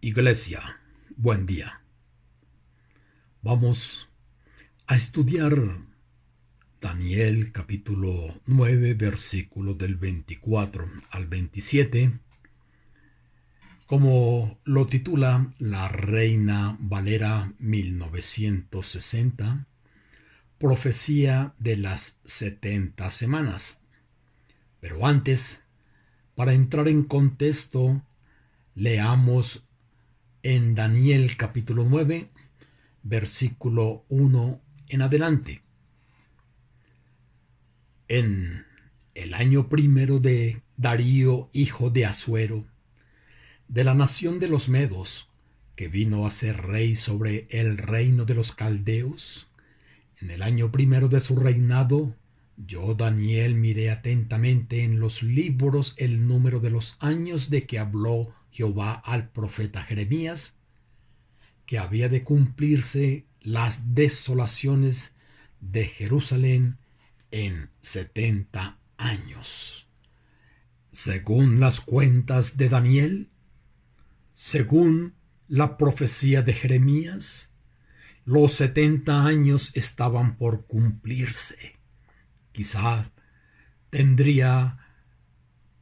Iglesia, buen día. Vamos a estudiar Daniel capítulo 9, versículos del 24 al 27, como lo titula la Reina Valera 1960, Profecía de las 70 semanas. Pero antes, para entrar en contexto, leamos en Daniel capítulo 9, versículo 1 en adelante. En el año primero de Darío, hijo de Asuero, de la nación de los Medos, que vino a ser rey sobre el reino de los caldeos, en el año primero de su reinado, yo, Daniel, miré atentamente en los libros el número de los años de que habló Jehová al profeta Jeremías, que había de cumplirse las desolaciones de Jerusalén en 70 años. Según las cuentas de Daniel, según la profecía de Jeremías, los 70 años estaban por cumplirse. Quizá tendría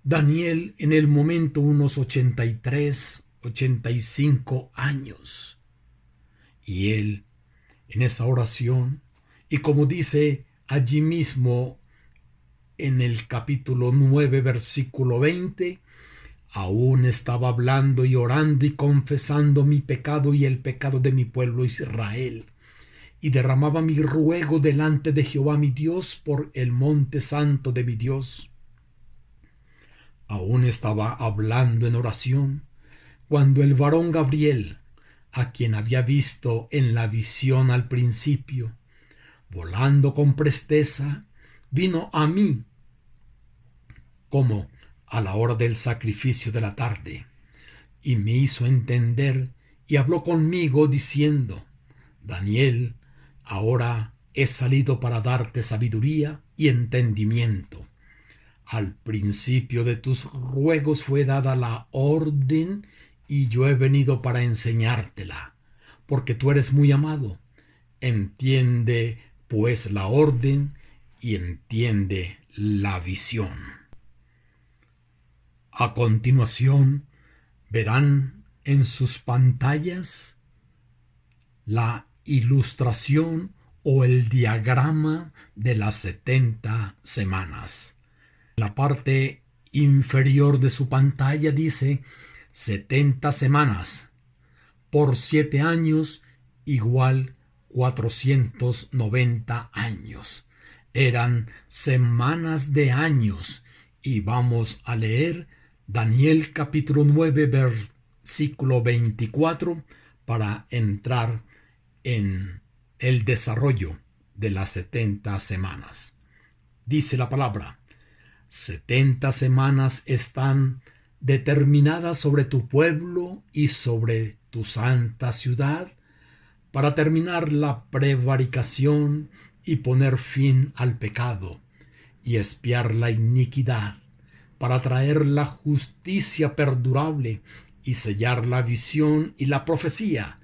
Daniel en el momento unos 83, 85 años. Y él, en esa oración, y como dice allí mismo en el capítulo 9, versículo 20, aún estaba hablando y orando y confesando mi pecado y el pecado de mi pueblo Israel, y derramaba mi ruego delante de Jehová mi Dios por el monte santo de mi Dios. Aún estaba hablando en oración, cuando el varón Gabriel, a quien había visto en la visión al principio, volando con presteza, vino a mí, como a la hora del sacrificio de la tarde, y me hizo entender y habló conmigo diciendo: Daniel, ahora he salido para darte sabiduría y entendimiento. Al principio de tus ruegos fue dada la orden, y yo he venido para enseñártela, porque tú eres muy amado. Entiende, pues, la orden y entiende la visión. A continuación, verán en sus pantallas la ilustración o el diagrama de las 70 semanas. La parte inferior de su pantalla dice 70 semanas por 7 años igual 490 años. Eran semanas de años, y vamos a leer Daniel capítulo 9 versículo 24 para entrar en el desarrollo de las 70 semanas. Dice la palabra: 70 semanas están determinadas sobre tu pueblo y sobre tu santa ciudad, para terminar la prevaricación y poner fin al pecado, y expiar la iniquidad, para traer la justicia perdurable, y sellar la visión y la profecía,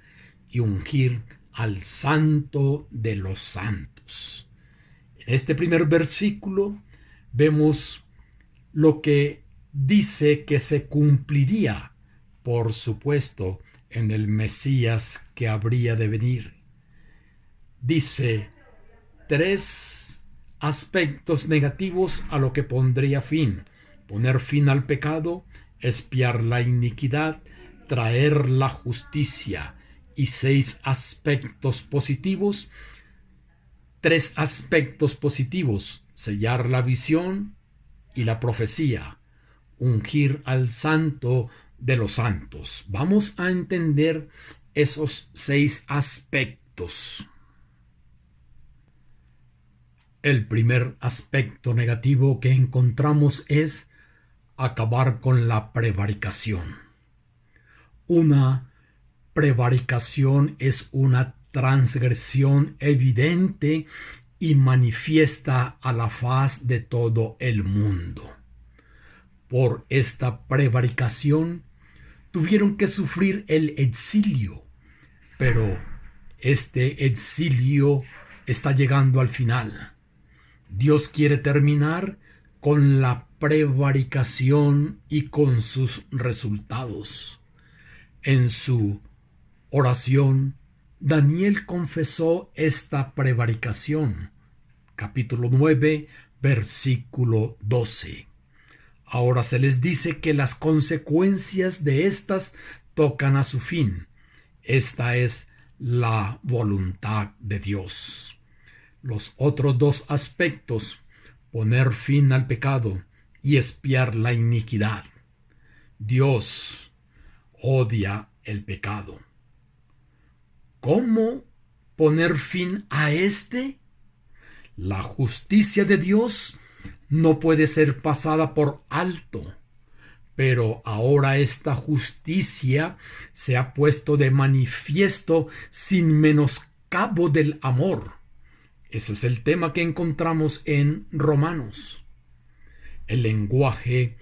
y ungir al santo de los santos. En este primer versículo vemos lo que dice que se cumpliría, por supuesto, en el Mesías que habría de venir. Dice 3 aspectos negativos a lo que pondría fin: poner fin al pecado, expiar la iniquidad, traer la justicia, y 6 aspectos positivos. 3 aspectos positivos: sellar la visión y la profecía, ungir al santo de los santos. Vamos a entender esos 6 aspectos. El primer aspecto negativo que encontramos es acabar con la prevaricación. Una prevaricación es una transgresión evidente y manifiesta a la faz de todo el mundo. Por esta prevaricación tuvieron que sufrir el exilio, pero este exilio está llegando al final. Dios quiere terminar con la prevaricación y con sus resultados. En su oración, Daniel confesó esta prevaricación. Capítulo 9, versículo 12. Ahora se les dice que las consecuencias de estas tocan a su fin. Esta es la voluntad de Dios. Los otros dos aspectos, poner fin al pecado y expiar la iniquidad. Dios odia el pecado. ¿Cómo poner fin a este? La justicia de Dios no puede ser pasada por alto, pero ahora esta justicia se ha puesto de manifiesto sin menoscabo del amor. Ese es el tema que encontramos en Romanos. El lenguaje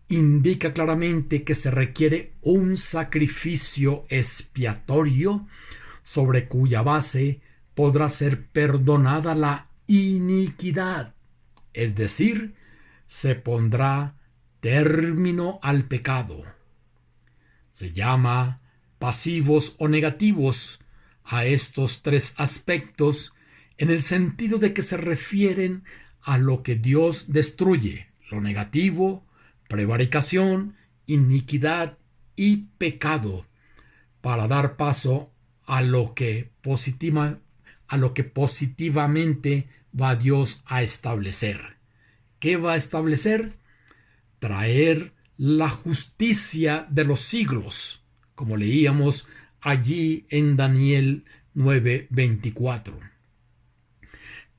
indica claramente que se requiere un sacrificio expiatorio sobre cuya base podrá ser perdonada la iniquidad, es decir, se pondrá término al pecado. Se llama pasivos o negativos a estos tres aspectos en el sentido de que se refieren a lo que Dios destruye, lo negativo, prevaricación, iniquidad y pecado, para dar paso a lo que positivamente va Dios a establecer. ¿Qué va a establecer? Traer la justicia de los siglos, como leíamos allí en Daniel 9:24.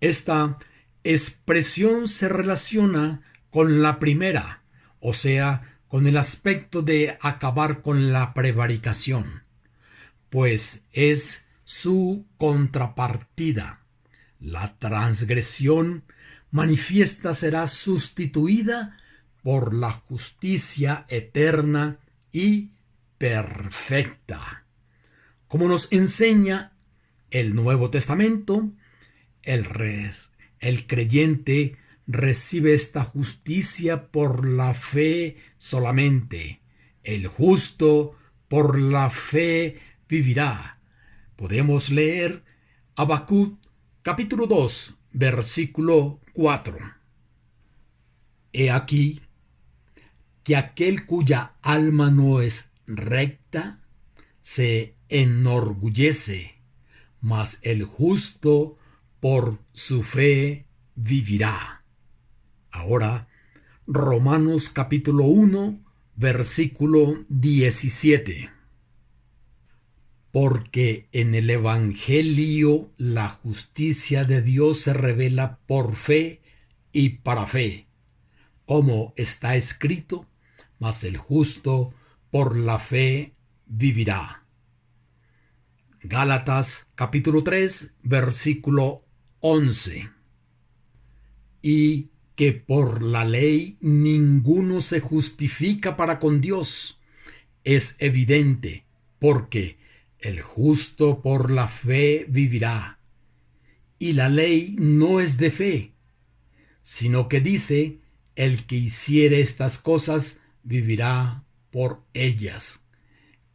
Esta expresión se relaciona con la primera, o sea, con el aspecto de acabar con la prevaricación, pues es su contrapartida. La transgresión manifiesta será sustituida por la justicia eterna y perfecta. Como nos enseña el Nuevo Testamento, el creyente recibe esta justicia por la fe solamente. El justo por la fe vivirá. Podemos leer Habacuc capítulo 2, versículo 4. He aquí que aquel cuya alma no es recta se enorgullece, mas el justo por su fe vivirá. Ahora, Romanos capítulo 1, versículo 17. Porque en el Evangelio la justicia de Dios se revela por fe y para fe, como está escrito, mas el justo por la fe vivirá. Gálatas capítulo 3, versículo 11. Y que por la ley ninguno se justifica para con Dios, es evidente, porque el justo por la fe vivirá. Y la ley no es de fe, sino que dice, el que hiciere estas cosas vivirá por ellas.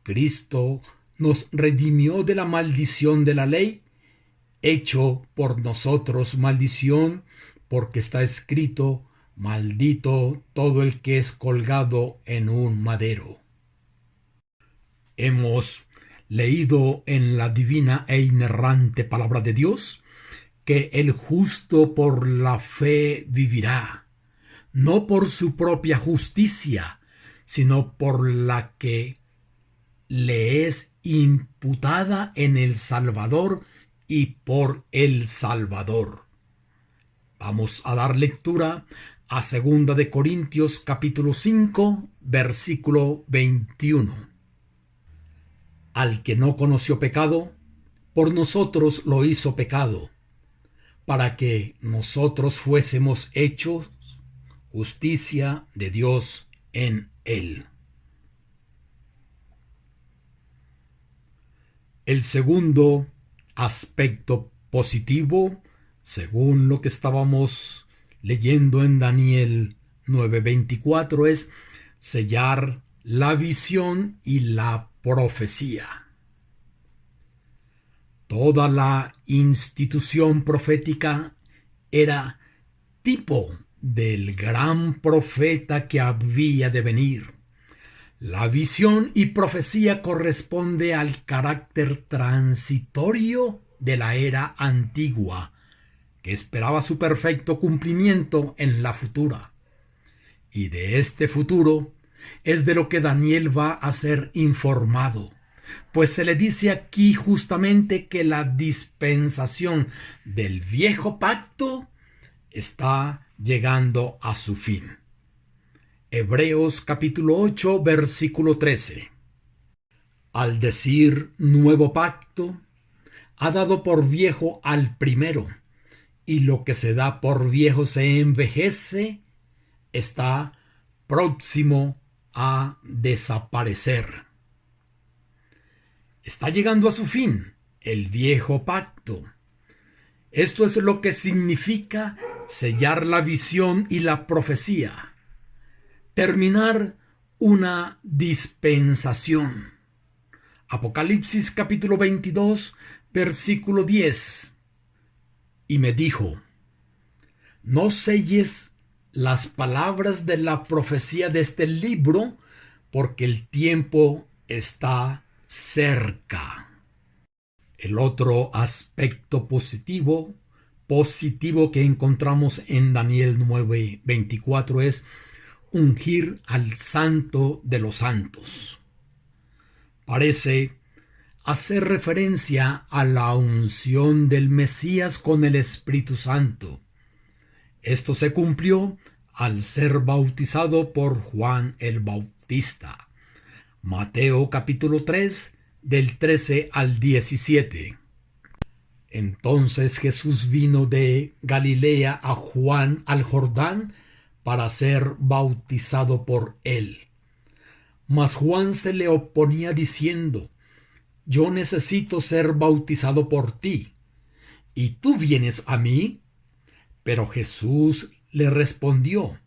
Cristo nos redimió de la maldición de la ley, hecho por nosotros maldición, porque está escrito, maldito todo el que es colgado en un madero. Hemos leído en la divina e inerrante palabra de Dios que el justo por la fe vivirá, no por su propia justicia, sino por la que le es imputada en el Salvador y por el Salvador. Vamos a dar lectura a 2 de Corintios capítulo 5, versículo 21. Al que no conoció pecado, por nosotros lo hizo pecado, para que nosotros fuésemos hechos justicia de Dios en él. El segundo aspecto positivo, según lo que estábamos leyendo en Daniel 9:24, es sellar la visión y la profecía. Toda la institución profética era tipo del gran profeta que había de venir. La visión y profecía corresponde al carácter transitorio de la era antigua, que esperaba su perfecto cumplimiento en la futura. Y de este futuro es de lo que Daniel va a ser informado, pues se le dice aquí justamente que la dispensación del viejo pacto está llegando a su fin. Hebreos capítulo 8, versículo 13. Al decir nuevo pacto, ha dado por viejo al primero, y lo que se da por viejo se envejece, está próximo a desaparecer. Está llegando a su fin el viejo pacto. Esto es lo que significa sellar la visión y la profecía. Terminar una dispensación. Apocalipsis capítulo 22, versículo 10. Y me dijo: no selles las palabras de la profecía de este libro, porque el tiempo está cerca. El otro aspecto positivo que encontramos en Daniel 9:24 es ungir al Santo de los Santos. Parece hacer referencia a la unción del Mesías con el Espíritu Santo. Esto se cumplió al ser bautizado por Juan el Bautista. Mateo capítulo 3, del 13 al 17. Entonces Jesús vino de Galilea a Juan al Jordán para ser bautizado por él. Mas Juan se le oponía diciendo: yo necesito ser bautizado por ti, ¿y tú vienes a mí? Pero Jesús le respondió: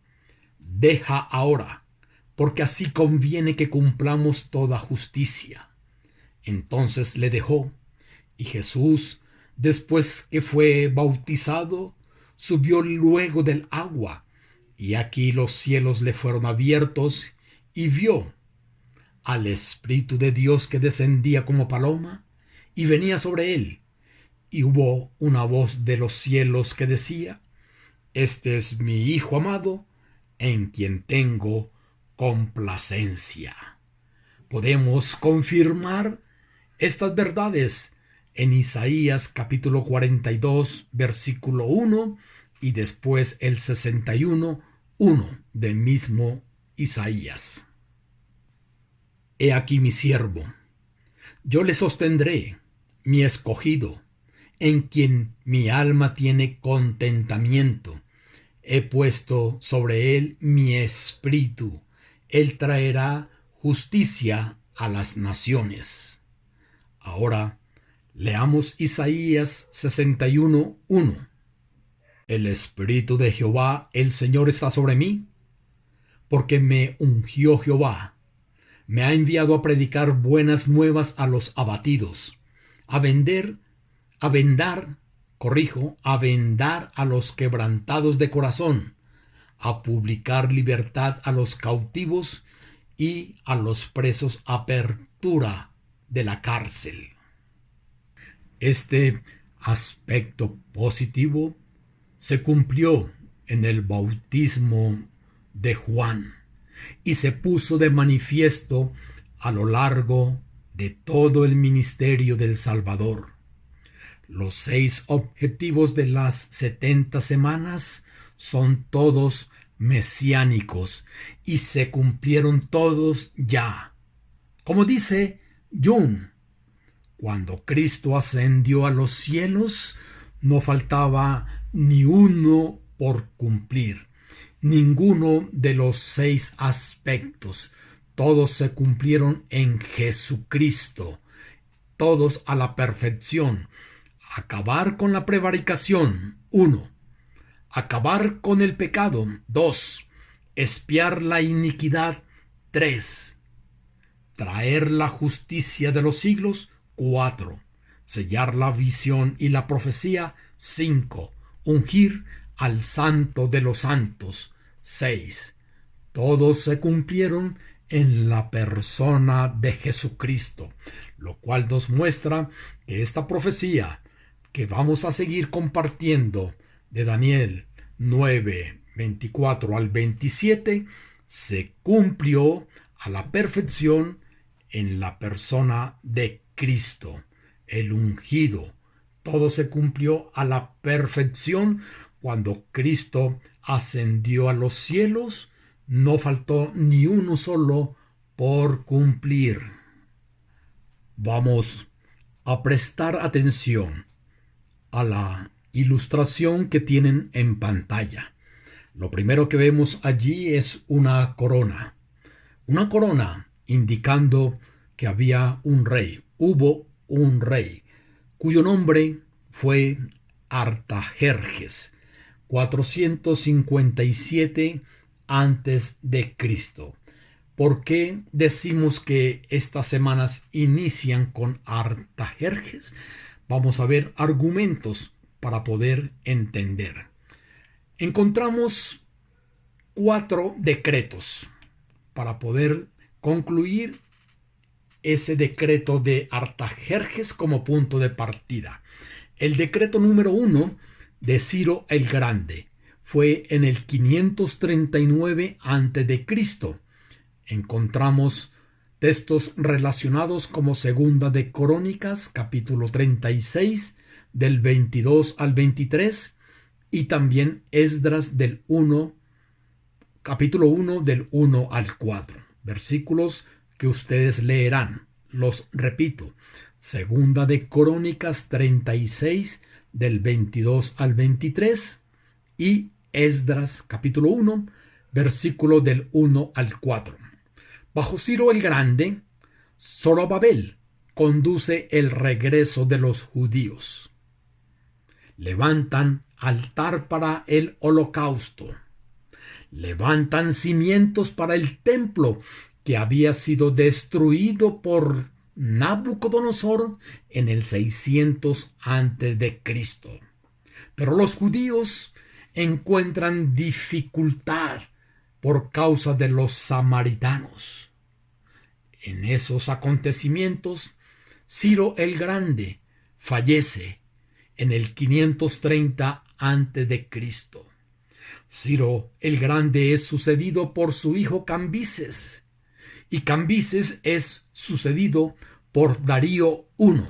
deja ahora, porque así conviene que cumplamos toda justicia. Entonces le dejó, y Jesús, después que fue bautizado, subió luego del agua, y aquí los cielos le fueron abiertos, y vio al Espíritu de Dios que descendía como paloma, y venía sobre él. Y hubo una voz de los cielos que decía: este es mi Hijo amado, en quien tengo complacencia. Podemos confirmar estas verdades en Isaías capítulo 42, versículo 1, y después el 61, 1 del mismo Isaías. He aquí mi siervo, yo le sostendré, mi escogido, en quien mi alma tiene contentamiento. He puesto sobre él mi espíritu, él traerá justicia a las naciones. Ahora leamos Isaías 61, 1. El Espíritu de Jehová, el Señor, está sobre mí, porque me ungió Jehová. Me ha enviado a predicar buenas nuevas a los abatidos, a vendar a los quebrantados de corazón, a publicar libertad a los cautivos y a los presos apertura de la cárcel. Este aspecto positivo se cumplió en el bautismo de Juan y se puso de manifiesto a lo largo de todo el ministerio del Salvador. Los 6 objetivos de las 70 semanas son todos mesiánicos y se cumplieron todos ya. Como dice Jung, cuando Cristo ascendió a los cielos, no faltaba ni uno por cumplir. Ninguno de los 6 aspectos. Todos se cumplieron en Jesucristo. todos a la perfección. Acabar con la prevaricación. 1. Acabar con el pecado. 2. Expiar la iniquidad. 3. Traer la justicia de los siglos. 4. Sellar la visión y la profecía. 5. Ungir al santo de los santos. 6. Todos se cumplieron en la persona de Jesucristo, lo cual nos muestra que esta profecía que vamos a seguir compartiendo de Daniel 9, 24 al 27 se cumplió a la perfección en la persona de Cristo, el ungido. Todo se cumplió a la perfección cuando Cristo ascendió a los cielos. No faltó ni uno solo por cumplir. Vamos a prestar atención a la ilustración que tienen en pantalla. Lo primero que vemos allí es una corona. Una corona indicando que había un rey. Hubo un rey cuyo nombre fue Artajerjes, 457 antes de Cristo. ¿Por qué decimos que estas semanas inician con Artajerjes? Vamos a ver argumentos para poder entender. Encontramos 4 decretos para poder concluir ese decreto de Artajerjes como punto de partida. El decreto número 1 de Ciro el Grande fue en el 539 a.C. Encontramos textos relacionados como Segunda de Crónicas, capítulo 36, del 22 al 23, y también Esdras del 1, capítulo 1, del 1 al 4. Versículos que ustedes leerán. Los repito. Segunda de Crónicas 36, del 22 al 23, y Esdras, capítulo 1, versículo del 1 al 4. Bajo Ciro el Grande, Zorobabel conduce el regreso de los judíos. Levantan altar para el holocausto. Levantan cimientos para el templo que había sido destruido por Nabucodonosor en el 600 a.C. Pero los judíos encuentran dificultad por causa de los samaritanos. En esos acontecimientos, Ciro el Grande fallece en el 530 a.C. Ciro el Grande es sucedido por su hijo Cambises, y Cambises es sucedido por Darío I.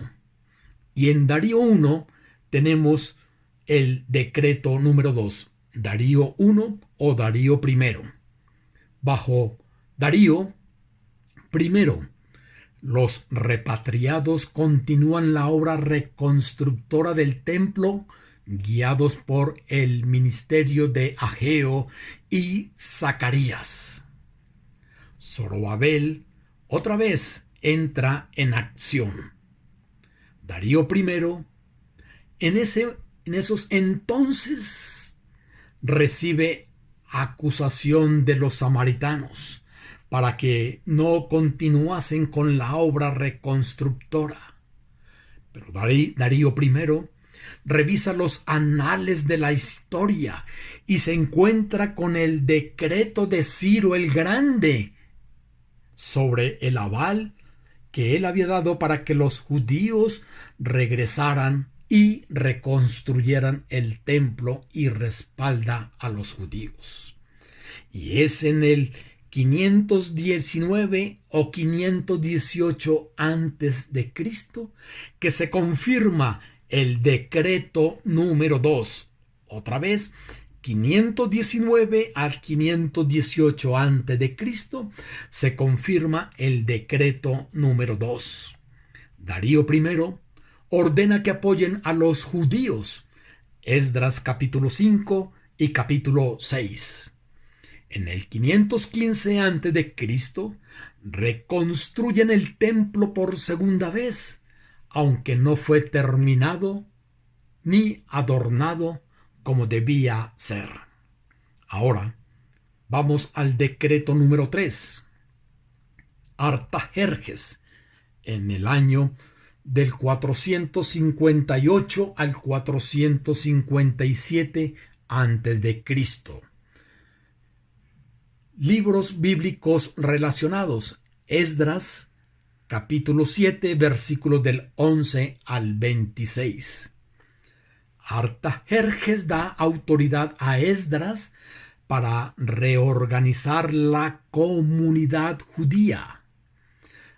Y en Darío I tenemos el decreto número 2, Darío I o Darío I. Bajo Darío I, los repatriados continúan la obra reconstructora del templo, guiados por el ministerio de Ageo y Zacarías. Zorobabel otra vez entra en acción. Darío I, en esos entonces, recibe acusación de los samaritanos para que no continuasen con la obra reconstructora. Pero Darío I revisa los anales de la historia y se encuentra con el decreto de Ciro el Grande sobre el aval que él había dado para que los judíos regresaran y reconstruyeran el templo, y respalda a los judíos. Y es en el 519 o 518 antes de Cristo que se confirma el decreto número 2. Otra vez, 519 al 518 antes de Cristo se confirma el decreto número 2. Darío I ordena que apoyen a los judíos. Esdras capítulo 5 y capítulo 6. En el 515 a.C. reconstruyen el templo por segunda vez, aunque no fue terminado ni adornado como debía ser. Ahora vamos al decreto número 3. Artajerjes, en el año del 458 al 457 antes de Cristo. Libros bíblicos relacionados: Esdras, capítulo 7, versículos del 11 al 26. Artajerjes da autoridad a Esdras para reorganizar la comunidad judía.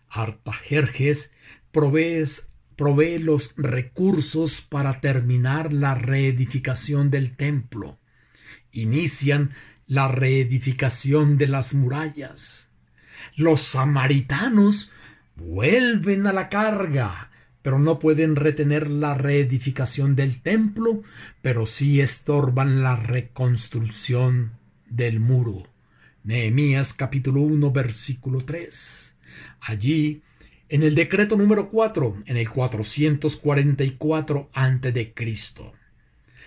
Artajerjes provee los recursos para terminar la reedificación del templo. Inician la reedificación de las murallas. Los samaritanos vuelven a la carga, pero no pueden retener la reedificación del templo, pero sí estorban la reconstrucción del muro. Nehemías capítulo 1, versículo 3. Allí, en el decreto número 4, en el 444 a.C.,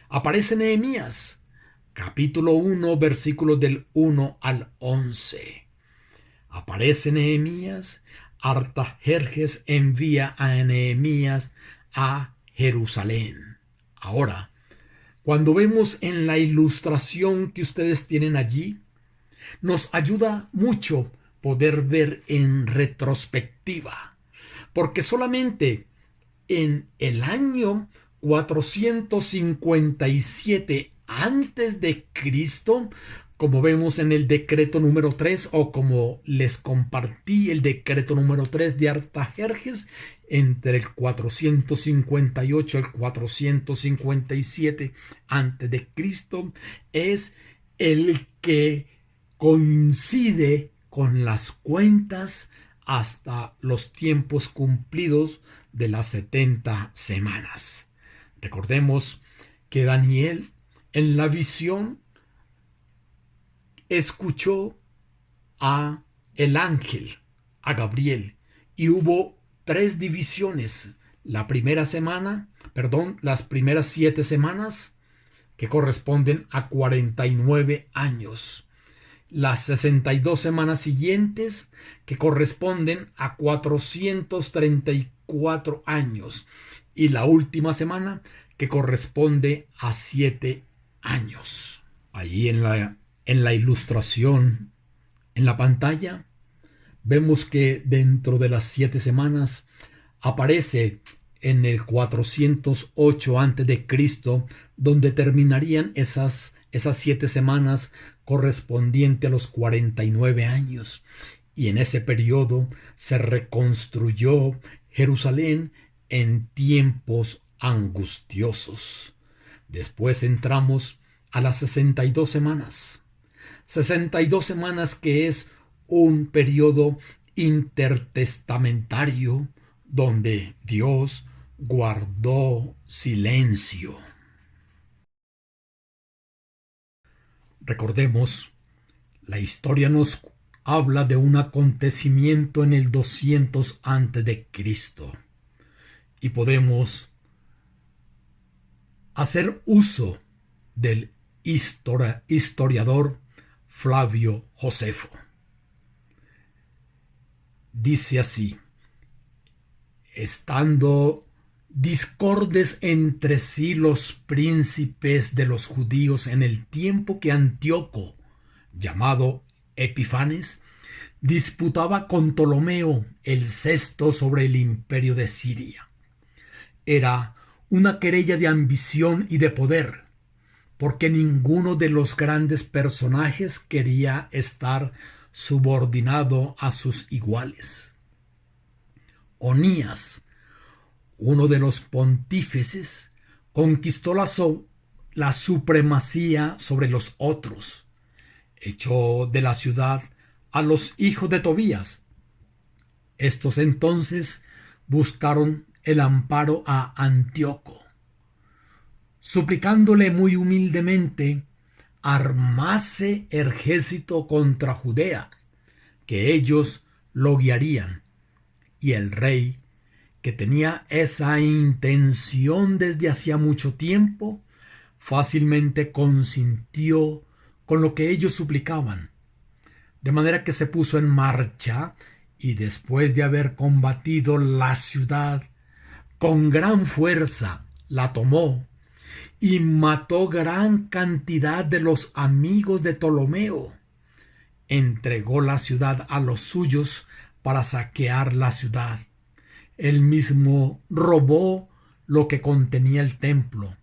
aparece Nehemías, capítulo 1, versículos del 1 al 11. Aparece Nehemías. Artajerjes envía a Nehemías a Jerusalén. Ahora, cuando vemos en la ilustración que ustedes tienen allí, nos ayuda mucho poder ver en retrospectiva, porque solamente en el año 457 antes de Cristo, como vemos en el decreto número 3, o como les compartí, el decreto número 3 de Artajerjes, entre el 458 y el 457 antes de Cristo, es el que coincide con las cuentas hasta los tiempos cumplidos de las 70 semanas. Recordemos que Daniel, en la visión, escuchó a el ángel, a Gabriel, y hubo 3 divisiones. Las primeras 7 semanas, que corresponden a 49 años. Las 62 semanas siguientes, que corresponden a 434 años. Y la última semana, que corresponde a 7 años. Allí en la ilustración, en la pantalla, vemos que dentro de las 7 semanas aparece en el 408 a.C., donde terminarían esas 7 semanas correspondientes a los 49 años. Y en ese periodo se reconstruyó Jerusalén en tiempos angustiosos. Después entramos a las 62 semanas. 62 semanas, que es un periodo intertestamentario donde Dios guardó silencio. Recordemos, la historia nos habla de un acontecimiento en el 200 antes de Cristo, y podemos hacer uso del historiador Flavio Josefo. Dice así: estando discordes entre sí los príncipes de los judíos en el tiempo que Antíoco, llamado Epifanes, disputaba con Ptolomeo el sexto sobre el imperio de Siria. Era una querella de ambición y de poder, porque ninguno de los grandes personajes quería estar subordinado a sus iguales. Onías, uno de los pontífices, conquistó la supremacía sobre los otros. Echó de la ciudad a los hijos de Tobías. Estos entonces buscaron el amparo a Antíoco, suplicándole muy humildemente armase ejército contra Judea, que ellos lo guiarían. Y el rey, que tenía esa intención desde hacía mucho tiempo, fácilmente consintió con lo que ellos suplicaban, de manera que se puso en marcha y después de haber combatido la ciudad con gran fuerza, la tomó y mató gran cantidad de los amigos de Ptolomeo. Entregó la ciudad a los suyos para saquear la ciudad. Él mismo robó lo que contenía el templo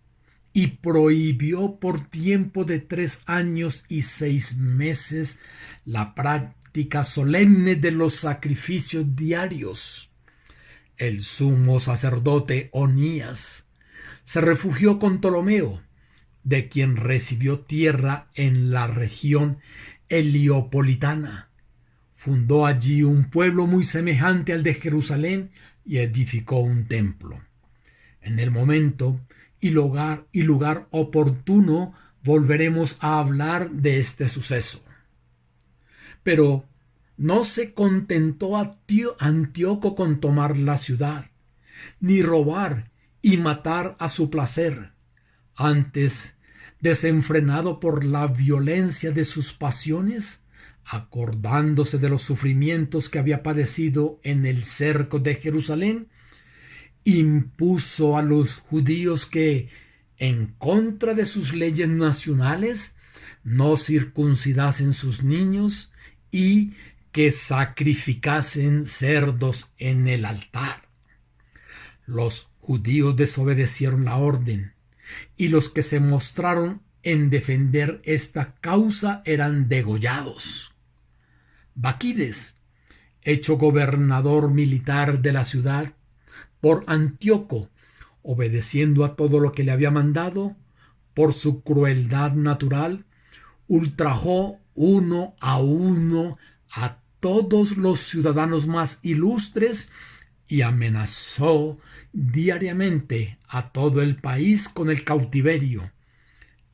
y prohibió por tiempo de 3 años y 6 meses la práctica solemne de los sacrificios diarios. El sumo sacerdote Onías se refugió con Ptolomeo, de quien recibió tierra en la región heliopolitana. Fundó allí un pueblo muy semejante al de Jerusalén y edificó un templo. En el momento y lugar oportuno volveremos a hablar de este suceso. Pero no se contentó Antíoco con tomar la ciudad, ni robar y matar a su placer. Antes, desenfrenado por la violencia de sus pasiones, acordándose de los sufrimientos que había padecido en el cerco de Jerusalén, impuso a los judíos que, en contra de sus leyes nacionales, no circuncidasen sus niños y que sacrificasen cerdos en el altar. Los judíos desobedecieron la orden, y los que se mostraron en defender esta causa eran degollados. Baquides, hecho gobernador militar de la ciudad por Antíoco, obedeciendo a todo lo que le había mandado, por su crueldad natural, ultrajó uno a todos los ciudadanos más ilustres y amenazó diariamente a todo el país con el cautiverio,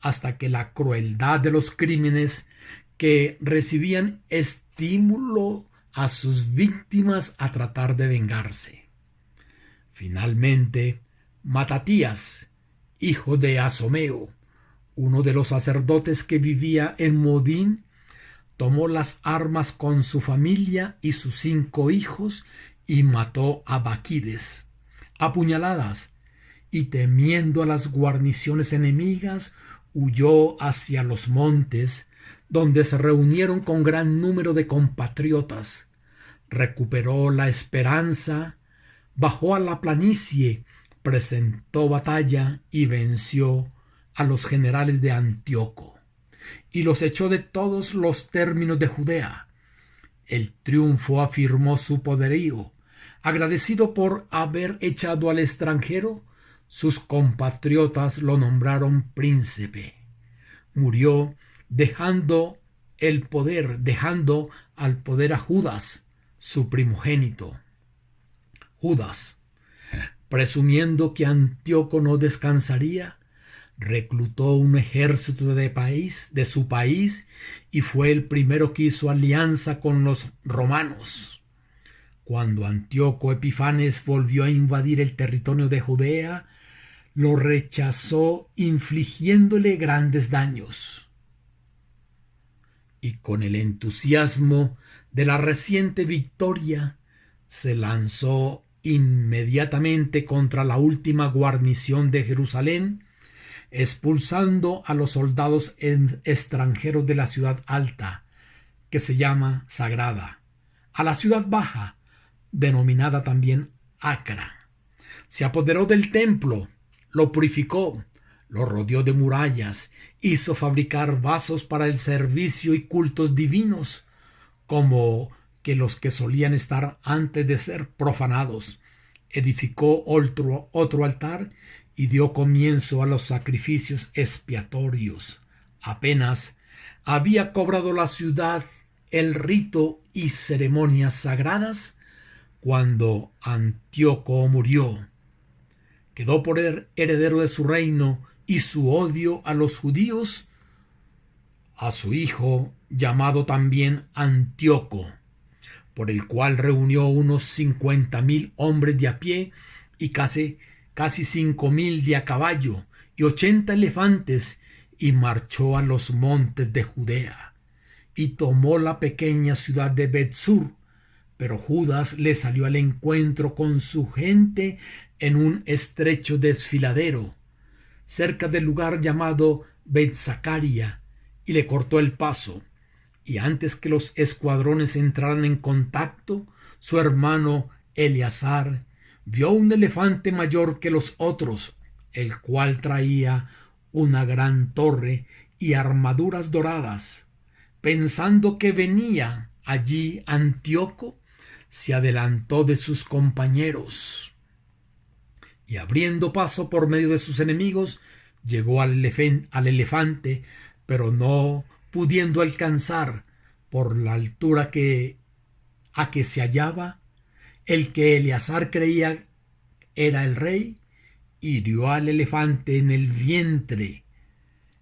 hasta que la crueldad de los crímenes que recibían estímulo a sus víctimas a tratar de vengarse. Finalmente, Matatías, hijo de Asomeo, uno de los sacerdotes que vivía en Modín, tomó las armas con su familia y sus 5 hijos y mató a Baquides a puñaladas, y temiendo a las guarniciones enemigas, huyó hacia los montes, donde se reunieron con gran número de compatriotas. Recuperó la esperanza, bajó a la planicie, presentó batalla y venció a los generales de Antíoco, y los echó de todos los términos de Judea. El triunfo afirmó su poderío. Agradecido por haber echado al extranjero, sus compatriotas lo nombraron príncipe. Murió dejando al poder a Judas, su primogénito. Judas, presumiendo que Antíoco no descansaría, reclutó un ejército de su país y fue el primero que hizo alianza con los romanos. Cuando Antíoco Epifanes volvió a invadir el territorio de Judea, lo rechazó infligiéndole grandes daños. Y con el entusiasmo de la reciente victoria, se lanzó inmediatamente contra la última guarnición de Jerusalén, expulsando a los soldados extranjeros de la ciudad alta, que se llama Sagrada, a la ciudad baja, denominada también Acra. Se apoderó del templo, lo purificó, lo rodeó de murallas, hizo fabricar vasos para el servicio y cultos divinos, como que los que solían estar antes de ser profanados. Edificó otro altar y dio comienzo a los sacrificios expiatorios. Apenas había cobrado la ciudad el rito y ceremonias sagradas, cuando Antíoco murió. Quedó por heredero de su reino y su odio a los judíos a su hijo, llamado también Antíoco, por el cual reunió unos 50,000 hombres de a pie y casi 5,000 de a caballo y 80 elefantes, y marchó a los montes de Judea y tomó la pequeña ciudad de Bet-sur. Pero Judas le salió al encuentro con su gente en un estrecho desfiladero, cerca del lugar llamado Bet-Zacaria, y le cortó el paso. Y antes que los escuadrones entraran en contacto, su hermano Eleazar vio un elefante mayor que los otros, el cual traía una gran torre y armaduras doradas. Pensando que venía allí Antíoco, se adelantó de sus compañeros y, abriendo paso por medio de sus enemigos, llegó al elefante, pero no pudiendo alcanzar por la altura a que se hallaba el que Eleazar creía era el rey, hirió al elefante en el vientre.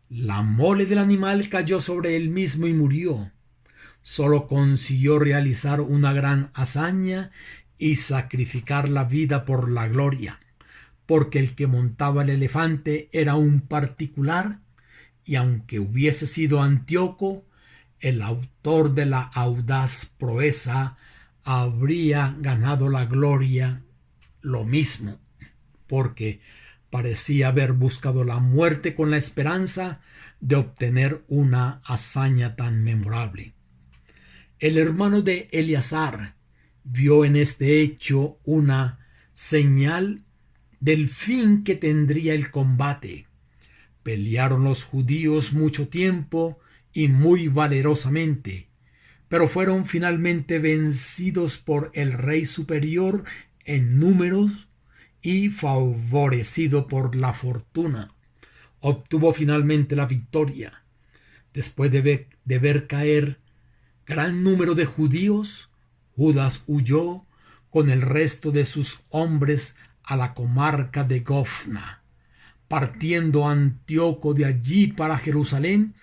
La mole del animal cayó sobre él mismo y murió. Solo consiguió realizar una gran hazaña y sacrificar la vida por la gloria, porque el que montaba el elefante era un particular, y aunque hubiese sido Antíoco, el autor de la audaz proeza, habría ganado la gloria lo mismo, porque parecía haber buscado la muerte con la esperanza de obtener una hazaña tan memorable. El hermano de Eleazar vio en este hecho una señal del fin que tendría el combate. Pelearon los judíos mucho tiempo y muy valerosamente, pero fueron finalmente vencidos por el rey superior en números y favorecido por la fortuna. Obtuvo finalmente la victoria. Después de ver caer gran número de judíos, Judas huyó con el resto de sus hombres a la comarca de Gofna, partiendo Antíoco de allí para Jerusalén,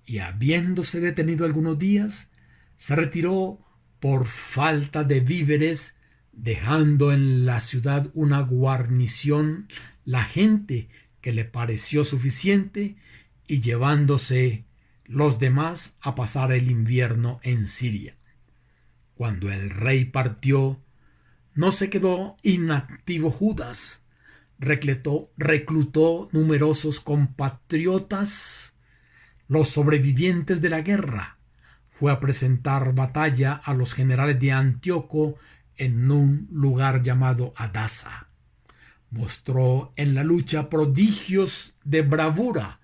y habiéndose detenido algunos días, se retiró por falta de víveres, dejando en la ciudad una guarnición la gente que le pareció suficiente, y llevándose los demás a pasar el invierno en Siria. Cuando el rey partió, no se quedó inactivo Judas. Reclutó numerosos compatriotas, los sobrevivientes de la guerra. Fue a presentar batalla a los generales de Antíoco en un lugar llamado Adasa. Mostró en la lucha prodigios de bravura,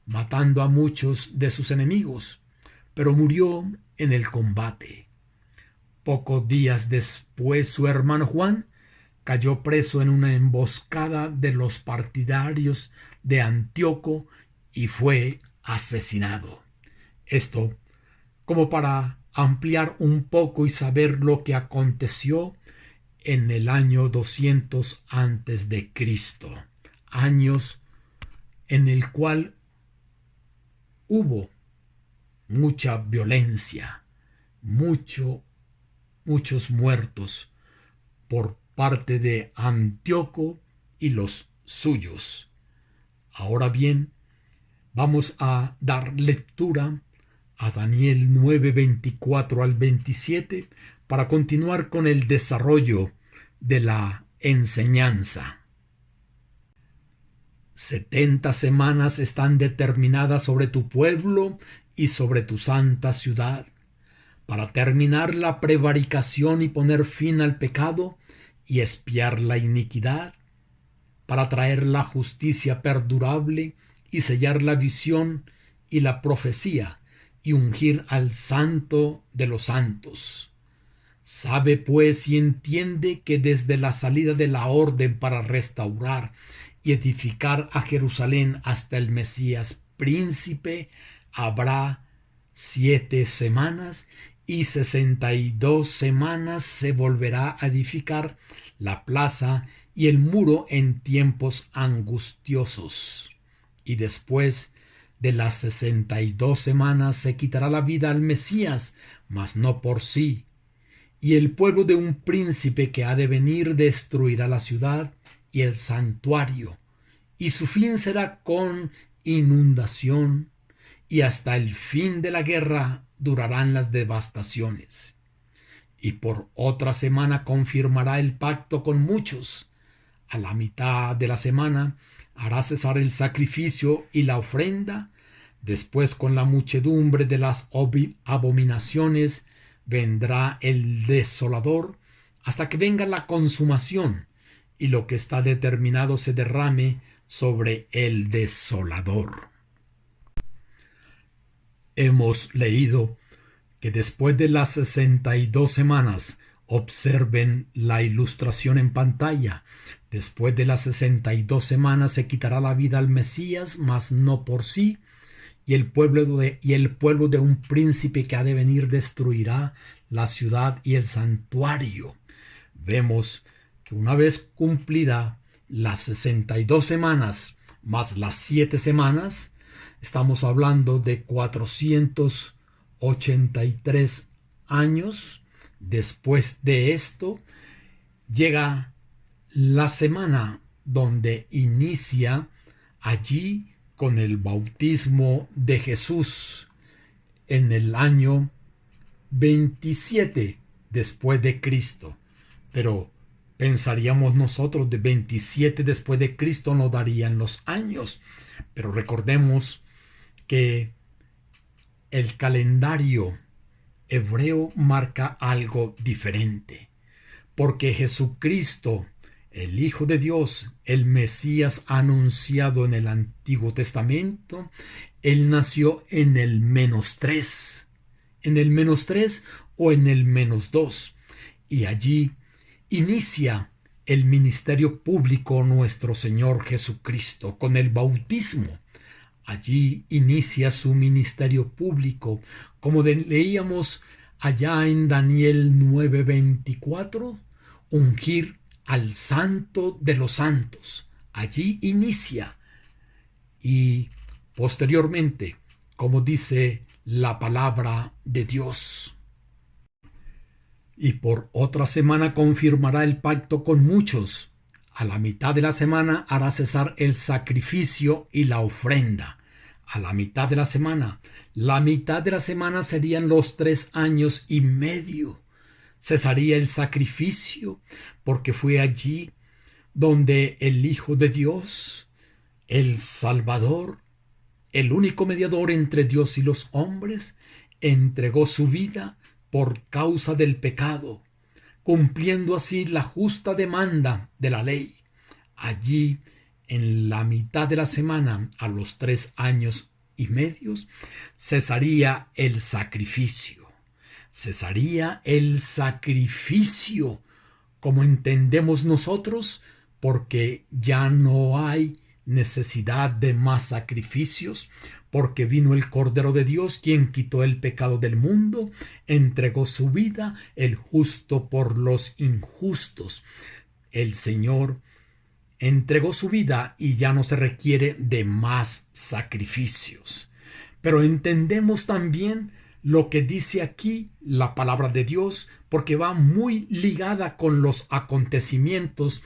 matando a muchos de sus enemigos, pero murió en el combate. Pocos días después, su hermano Juan cayó preso en una emboscada de los partidarios de Antíoco y fue asesinado. Esto como para ampliar un poco y saber lo que aconteció en el año 200 antes de Cristo, años en el cual hubo mucha violencia, muchos muertos por parte de Antíoco y los suyos. Ahora bien, vamos a dar lectura a Daniel 9, 24 al 27 para continuar con el desarrollo de la enseñanza. 70 semanas están determinadas sobre tu pueblo y sobre tu santa ciudad, para terminar la prevaricación y poner fin al pecado y expiar la iniquidad, para traer la justicia perdurable y sellar la visión y la profecía y ungir al santo de los santos. Sabe pues y entiende que desde la salida de la orden para restaurar y edificar a Jerusalén hasta el Mesías príncipe habrá 7 semanas, y 62 semanas se volverá a edificar la plaza y el muro en tiempos angustiosos. Y después de las 62 semanas se quitará la vida al Mesías, mas no por sí, y el pueblo de un príncipe que ha de venir destruirá la ciudad y el santuario, y su fin será con inundación, y hasta el fin de la guerra durarán las devastaciones. Y por otra semana confirmará el pacto con muchos. A la mitad de la semana hará cesar el sacrificio y la ofrenda. Después, con la muchedumbre de las abominaciones, vendrá el desolador, hasta que venga la consumación, y lo que está determinado se derrame sobre el desolador. Hemos leído que después de las 62 semanas, observen la ilustración en pantalla, después de las 62 semanas se quitará la vida al Mesías, mas no por sí, y el pueblo de un príncipe que ha de venir destruirá la ciudad y el santuario. Vemos que una vez cumplida las 62 semanas más las 7 semanas, estamos hablando de 483 años. Después de esto llega la semana donde inicia allí con el bautismo de Jesús en el año 27 después de Cristo. Pero pensaríamos nosotros de 27 después de Cristo no darían los años. Pero recordemos que el calendario hebreo marca algo diferente, porque Jesucristo, el Hijo de Dios, el Mesías anunciado en el Antiguo Testamento, él nació en el -3, en el -3 o en el -2, y allí inicia el ministerio público nuestro Señor Jesucristo con el bautismo. Allí inicia su ministerio público, como leíamos allá en Daniel 9:24, ungir al Santo de los Santos. Allí inicia. Y posteriormente, como dice la palabra de Dios, y por otra semana confirmará el pacto con muchos. A la mitad de la semana hará cesar el sacrificio y la ofrenda. A la mitad de la semana serían los 3 años y medio. Cesaría el sacrificio, porque fue allí donde el Hijo de Dios, el Salvador, el único mediador entre Dios y los hombres, entregó su vida por causa del pecado, cumpliendo así la justa demanda de la ley. Allí, en la mitad de la semana, a los 3 años y medio, cesaría el sacrificio. Cesaría el sacrificio, como entendemos nosotros, porque ya no hay necesidad de más sacrificios, porque vino el Cordero de Dios, quien quitó el pecado del mundo, entregó su vida, el justo por los injustos. El Señor entregó su vida y ya no se requiere de más sacrificios. Pero entendemos también lo que dice aquí la palabra de Dios, porque va muy ligada con los acontecimientos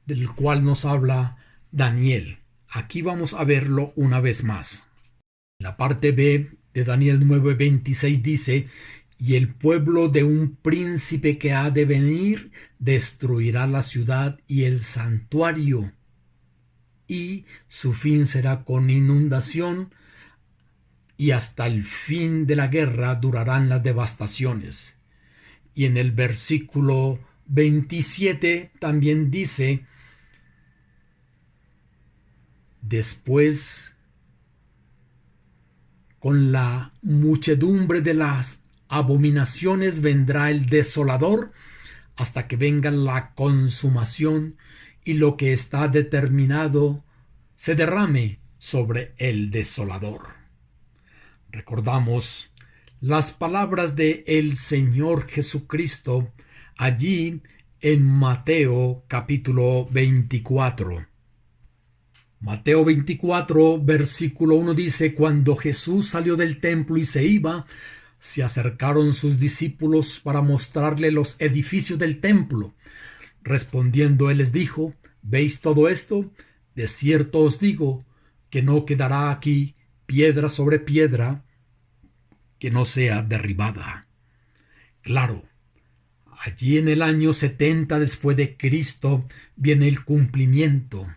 del cual nos habla Daniel. Aquí vamos a verlo una vez más. La parte B de Daniel 9:26 dice: y el pueblo de un príncipe que ha de venir destruirá la ciudad y el santuario, y su fin será con inundación, y hasta el fin de la guerra durarán las devastaciones. Y en el versículo 27 también dice: después, con la muchedumbre de las abominaciones vendrá el desolador, hasta que venga la consumación, y lo que está determinado se derrame sobre el desolador. Recordamos las palabras de el Señor Jesucristo allí en Mateo capítulo 24. Mateo 24, versículo 1 dice: cuando Jesús salió del templo y se iba, se acercaron sus discípulos para mostrarle los edificios del templo. Respondiendo él les dijo: ¿Veis todo esto? De cierto os digo que no quedará aquí piedra sobre piedra que no sea derribada. Claro, allí en el año 70 después de Cristo viene el cumplimiento,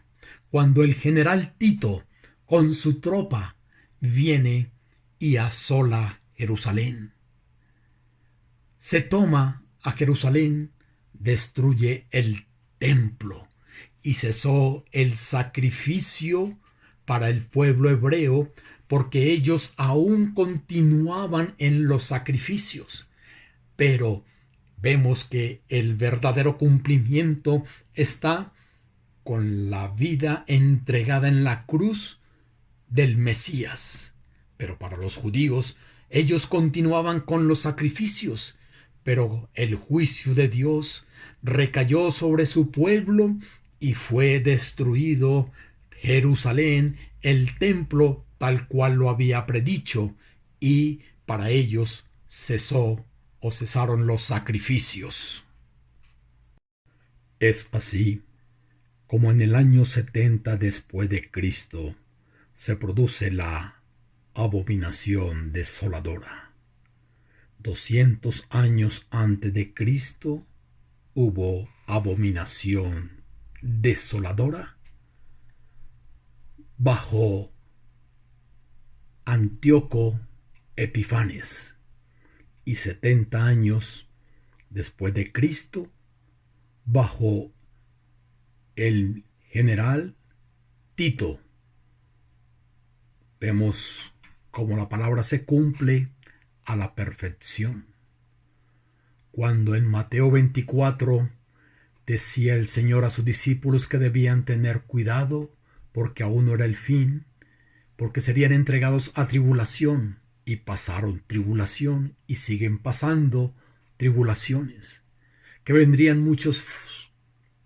cuando el general Tito con su tropa viene y asola Jerusalén. Se toma a Jerusalén, destruye el templo y cesó el sacrificio para el pueblo hebreo, porque ellos aún continuaban en los sacrificios. Pero vemos que el verdadero cumplimiento está con la vida entregada en la cruz del Mesías. Pero para los judíos, ellos continuaban con los sacrificios, pero el juicio de Dios recayó sobre su pueblo y fue destruido Jerusalén, el templo tal cual lo había predicho, y para ellos cesaron los sacrificios. Es así como en el año 70 después de Cristo se produce la abominación desoladora. 200 años antes de Cristo hubo abominación desoladora bajo Antíoco Epifanes, y 70 años después de Cristo bajo el general Tito. Vemos cómo la palabra se cumple a la perfección. Cuando en Mateo 24 decía el Señor a sus discípulos que debían tener cuidado porque aún no era el fin, porque serían entregados a tribulación, y pasaron tribulación y siguen pasando tribulaciones, que vendrían muchos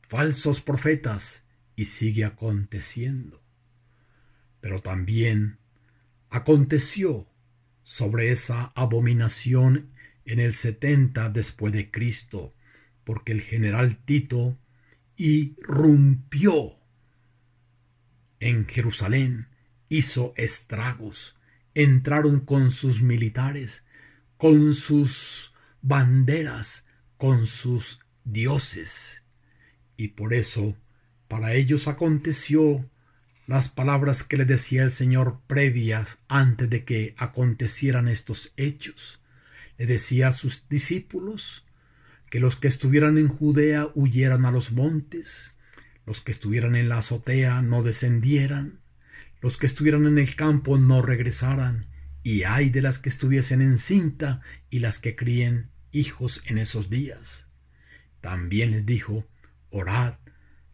falsos profetas y sigue aconteciendo. Pero también aconteció sobre esa abominación en el 70 después de Cristo, porque el general Tito irrumpió en Jerusalén, hizo estragos, entraron con sus militares, con sus banderas, con sus dioses, y por eso para ellos aconteció las palabras que le decía el Señor previas antes de que acontecieran estos hechos. Le decía a sus discípulos que los que estuvieran en Judea huyeran a los montes, los que estuvieran en la azotea no descendieran, los que estuvieran en el campo no regresaran, y ay de las que estuviesen encinta y las que críen hijos en esos días. También les dijo: orad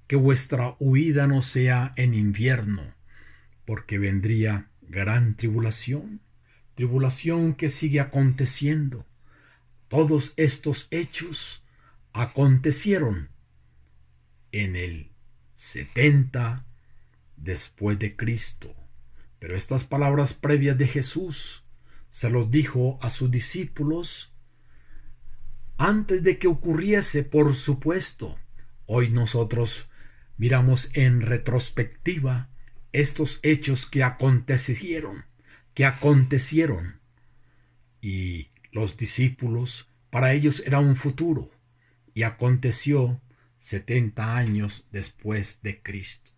que vuestra huida no sea en invierno, porque vendría gran tribulación, tribulación que sigue aconteciendo. Todos estos hechos acontecieron en el 70 después de Cristo. Pero estas palabras previas de Jesús se los dijo a sus discípulos antes de que ocurriese, por supuesto. Hoy nosotros miramos en retrospectiva estos hechos que acontecieron, y los discípulos, para ellos era un futuro, y aconteció 70 años después de Cristo.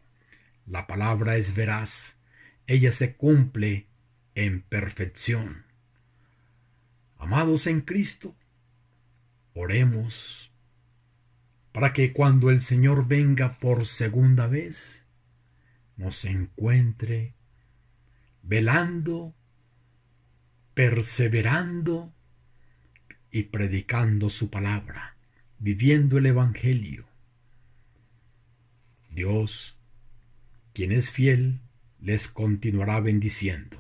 La palabra es veraz, ella se cumple en perfección. Amados en Cristo, oremos para que cuando el Señor venga por segunda vez, nos encuentre velando, perseverando y predicando su palabra, viviendo el Evangelio. Dios, quien es fiel, les continuará bendiciendo.